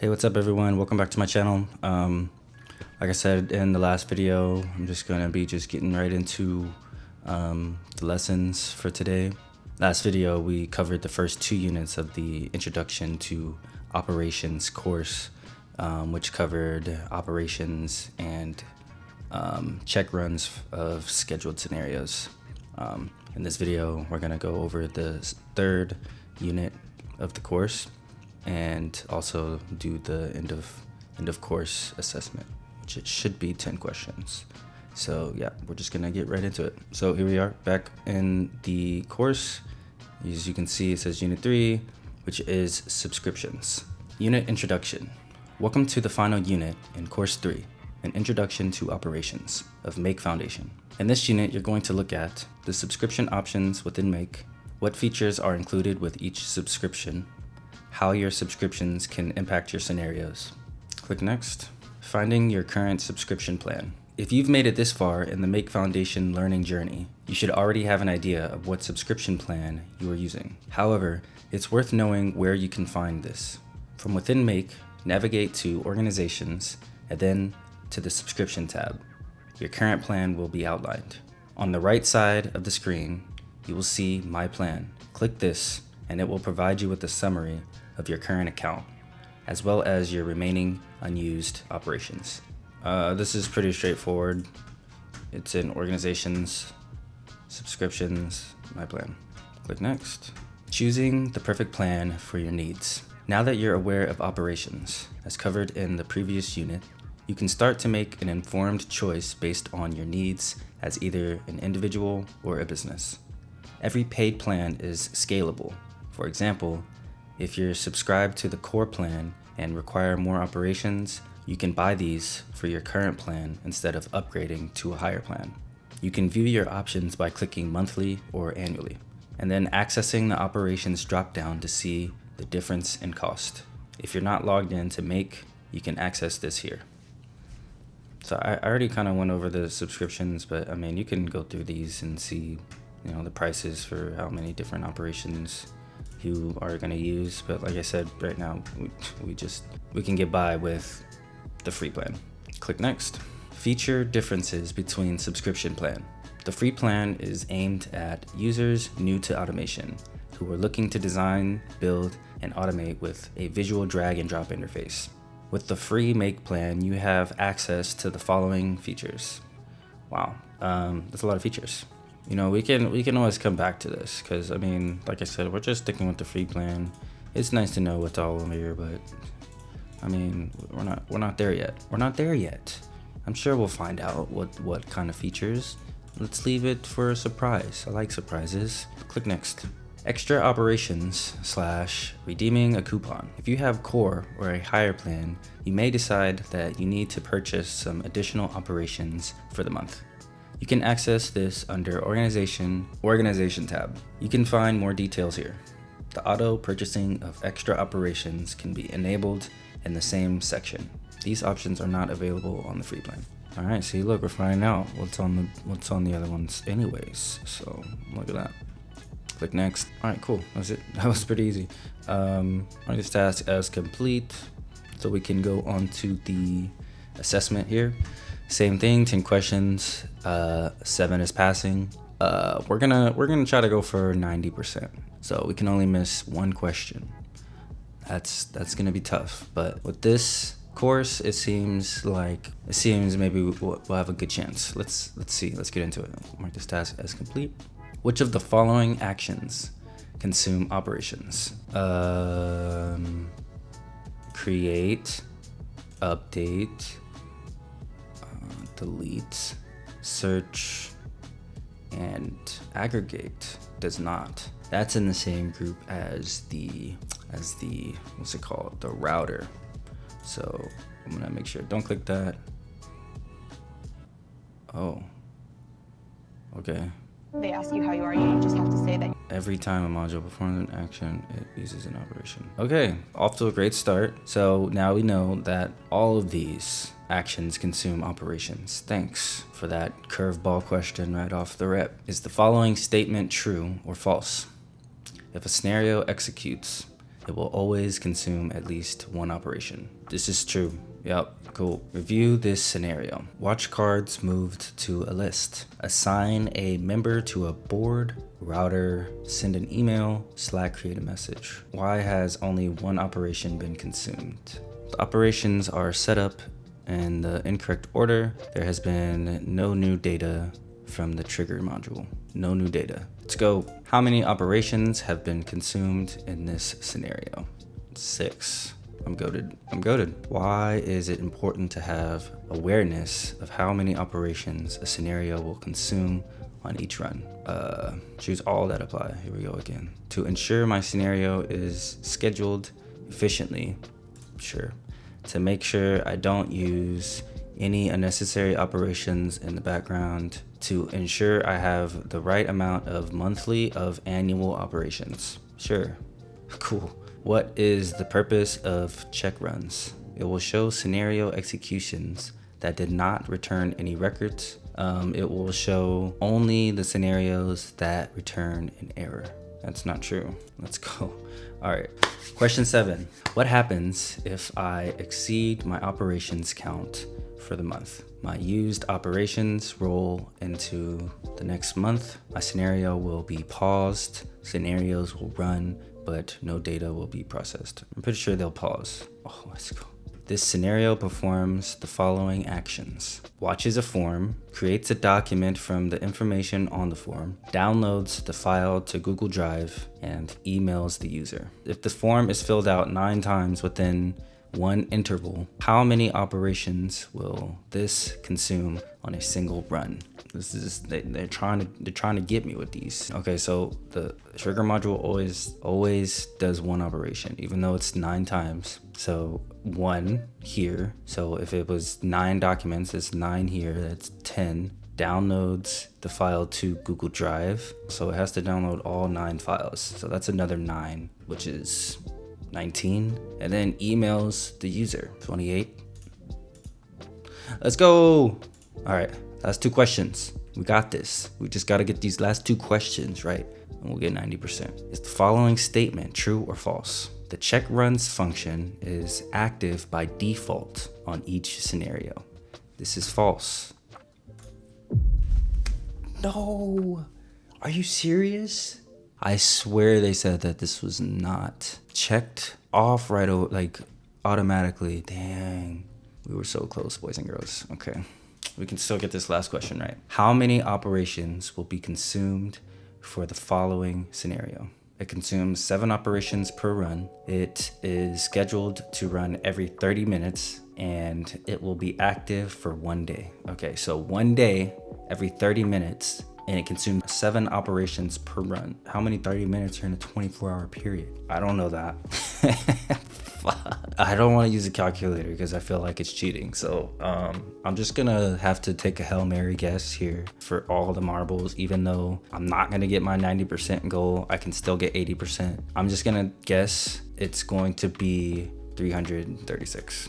Hey, what's up everyone? Welcome back to my channel. Like I said in the last video, I'm just gonna be getting right into the lessons for today. Last video, we covered the first 2 units of the Introduction to Operations course, which covered operations and check runs of scheduled scenarios. In this video, we're gonna go over the 3rd unit of the course and also do the end of course assessment, which it should be 10 questions. So yeah, we're just gonna get right into it. So here we are back in the course. As you can see, it says Unit 3, which is subscriptions. Unit Introduction. Welcome to the final unit in Course 3, an Introduction to Operations of Make Foundation. In this unit, you're going to look at the subscription options within Make, what features are included with each subscription, how your subscriptions can impact your scenarios. Click Next. Finding your current subscription plan. If you've made it this far in the Make Foundation learning journey, you should already have an idea of what subscription plan you are using. However, it's worth knowing where you can find this. From within Make, navigate to Organizations and then to the Subscription tab. Your current plan will be outlined. On the right side of the screen, you will see My Plan. Click this and it will provide you with a summary of your current account, as well as your remaining unused operations. This is pretty straightforward. It's in Organizations, Subscriptions, My Plan. Click Next. Choosing the perfect plan for your needs. Now that you're aware of operations, as covered in the previous unit, you can start to make an informed choice based on your needs as either an individual or a business. Every paid plan is scalable. For example, if you're subscribed to the core plan and require more operations, you can buy these for your current plan instead of upgrading to a higher plan. You can view your options by clicking monthly or annually, and then accessing the operations dropdown to see the difference in cost. If you're not logged in to Make, you can access this here. So I already kind of went over the subscriptions, but I mean, you can go through these and see, the prices for how many different operations you are going to use. But like I said, right now we can get by with the free plan. Click Next. Feature differences between subscription plan. The free plan is aimed at users new to automation who are looking to design, build, and automate with a visual drag and drop interface. With the free Make plan, you have access to the following features. Wow, that's a lot of features. We can always come back to this because, I mean, like I said, we're just sticking with the free plan. It's nice to know what's all in here, but I mean, we're not there yet. We're not there yet. I'm sure we'll find out what kind of features. Let's leave it for a surprise. I like surprises. Click Next. Extra operations / redeeming a coupon. If you have core or a higher plan, you may decide that you need to purchase some additional operations for the month. You can access this under Organization tab. You can find more details here. The auto purchasing of extra operations can be enabled in the same section. These options are not available on the free plan. All right, see, look, we're finding out what's on the other ones anyways. So look at that. Click Next. All right, cool. That's it. That was pretty easy. Mark this task as complete, so we can go on to the assessment here. Same thing, 10 questions, 7 is passing. We're gonna try to go for 90%. So we can only miss 1 question. That's gonna be tough. But with this course, it seems maybe we'll have a good chance. Let's see. Let's get into it. Mark this task as complete. Which of the following actions consume operations? Create, update, delete, search, and aggregate does not. That's in the same group as the what's it called? The router. So I'm gonna make sure, don't click that. Oh, okay. They ask you how you are, you just have to say that. Every time a module performs an action, it uses an operation. Okay, off to a great start. So now we know that all of these actions consume operations. Thanks for that curveball question right off the rip. Is the following statement true or false? If a scenario executes it will always consume at least one operation. This is true. Yep, cool. Review this scenario. Watch cards moved to a list. Assign a member to a board, router, send an email, Slack create a message. Why has only one operation been consumed? The operations are set up in the incorrect order. There has been no new data from the trigger module. No new data. Let's go. How many operations have been consumed in this scenario? 6. I'm goated. Why is it important to have awareness of how many operations a scenario will consume on each run? Choose all that apply. Here we go again. To ensure my scenario is scheduled efficiently, sure. To make sure I don't use any unnecessary operations in the background. To ensure I have the right amount of monthly of annual operations. Sure, cool. What is the purpose of check runs? It will show scenario executions that did not return any records. It will show only the scenarios that return an error. That's not true. Let's go. All right, question 7. What happens if I exceed my operations count for the month? My used operations roll into the next month. My scenario will be paused. Scenarios will run, but no data will be processed. I'm pretty sure they'll pause. Oh, let's go. This scenario performs the following actions. Watches a form, creates a document from the information on the form, downloads the file to Google Drive, and emails the user. If the form is filled out 9 times within one interval, how many operations will this consume on a single run? This is they're trying to get me with these. Okay, so the trigger module always does one operation, even though it's 9 times. So 1 here. So if it was 9 documents, it's 9 here. That's 10. Downloads the file to Google Drive. So it has to download all 9 files. So that's another 9, which is 19, and then emails the user. 28. Let's go. All right, last 2 questions. We got this. We just got to get these last 2 questions right, and we'll get 90%. Is the following statement true or false? The check runs function is active by default on each scenario. This is false. No, are you serious? I swear they said that this was not checked off right away, like automatically. Dang, we were so close, boys and girls. Okay, we can still get this last question right. How many operations will be consumed for the following scenario? It consumes 7 operations per run. It is scheduled to run every 30 minutes, and it will be active for 1 day. Okay, so 1 day every 30 minutes. And it consumes 7 operations per run. How many 30 minutes are in a 24-hour period? I don't know that. I don't want to use a calculator because I feel like it's cheating. So I'm just gonna have to take a Hail Mary guess here for all the marbles. Even though I'm not gonna get my 90% goal, I can still get 80%. I'm just gonna guess it's going to be 336.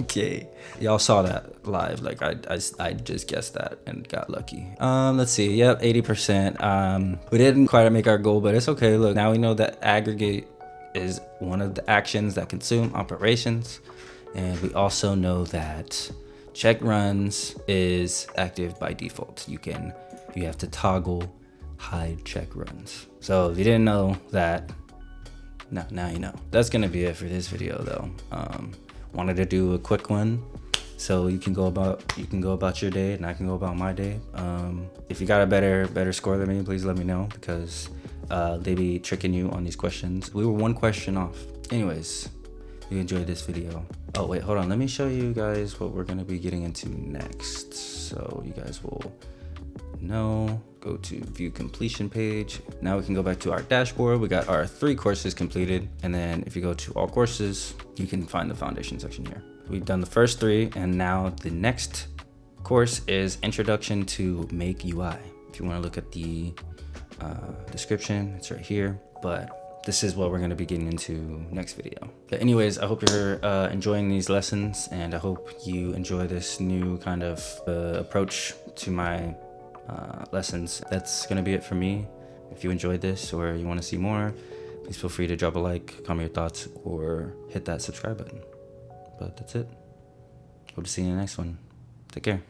Okay, y'all saw that live. Like I just guessed that and got lucky. Let's see. Yep, 80%. We didn't quite make our goal, but it's okay. Look, now we know that aggregate is one of the actions that consume operations, and we also know that check runs is active by default. You have to toggle hide check runs. So if you didn't know that, now you know. That's gonna be it for this video though. Wanted to do a quick one so you can go about your day and I can go about my day. If you got a better score than me, please let me know, because they be tricking you on these questions. We were 1 question off. Anyways, if you enjoyed this video. Oh wait, hold on, let me show you guys what we're gonna be getting into next, so you guys will know. Go to view completion page. Now we can go back to our dashboard. We got our 3 courses completed, and then if you go to all courses, you can find the foundation section here. We've done the first 3, and now the next course is Introduction to Make UI. If you want to look at the description, it's right here, but this is what we're going to be getting into next video. But anyways, I hope you're enjoying these lessons, and I hope you enjoy this new kind of approach to my lessons. That's gonna be it for me. If you enjoyed this or you want to see more, please feel free to drop a like, comment your thoughts, or hit that subscribe button. But that's it. Hope to see you in the next one. Take care.